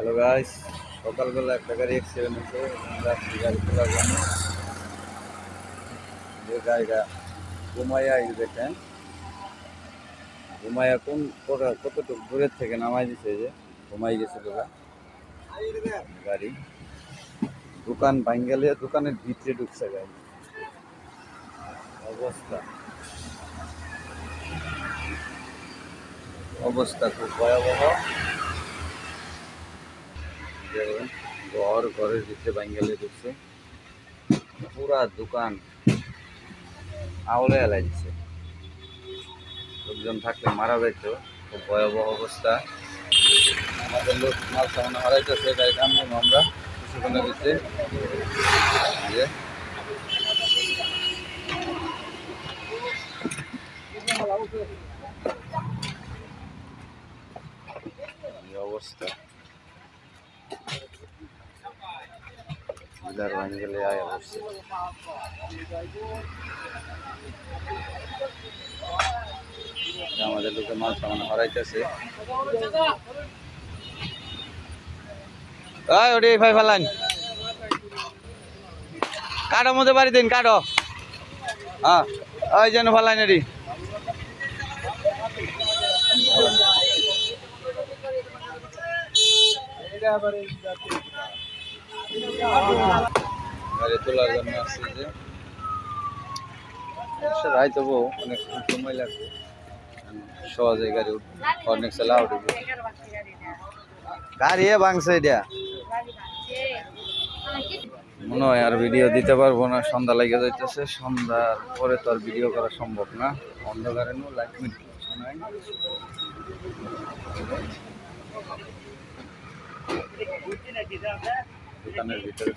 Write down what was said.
Hello guys, সকালবেলা একটা গাড়ি অ্যাক্সিডেন্ট হয়েছে। আমরা গাড়ি তোলার জন্য যে গাড়িটা ঘুমাইয়া এই দেখেন, ঘুমাইয়া কতটুকু দূরের থেকে নামাই দিছে। যে ঘুমাই গেছে তোরা গাড়ি, দোকান ভাঙ্গালিয়া দোকানের ভিতরে ঢুকছে গাড়ি। অবস্থা অবস্থা খুব ভয়াবহ। ঘরের ভিতরে ভাঙ্গালিয়া ঢুকছে, পুরা দোকান আওলে এলাই দিচ্ছে। লোকজন থাকলে মারা যাইত। খুব ভয়াবহ অবস্থা। আমাদের লোক মাল সামান্য হারাইতেছে, গাড়ি নামলাম আমরা কিছুক্ষণের ভিতরে। যে অবস্থা বিলার ভাঙ গেলে আয় অবস্থা। আমাদের লোকে মাল সামান্য হারাইতেছে। ওটি ভাই ফালান কাঠো মধ্যে বাড়ি দিন, কাঠো। হ্যাঁ, ওই যেন ফালাইন এটি। গাড়ি তোলার জন্য আসছে যে রায় তবু অনেক সময় লাগবে, সহজে গাড়ি অনেক চালা উঠবে। গাড়ি ভাঙছে এটা মনে হয়। আর ভিডিও দিতে পারবো না, সন্ধ্যা লেগে যাইতেছে। সন্ধ্যার পরে তো আর ভিডিও করা সম্ভব না, অন্ধকারে নো লাইট মিট কিছু নাই। দোকানের ভিতরে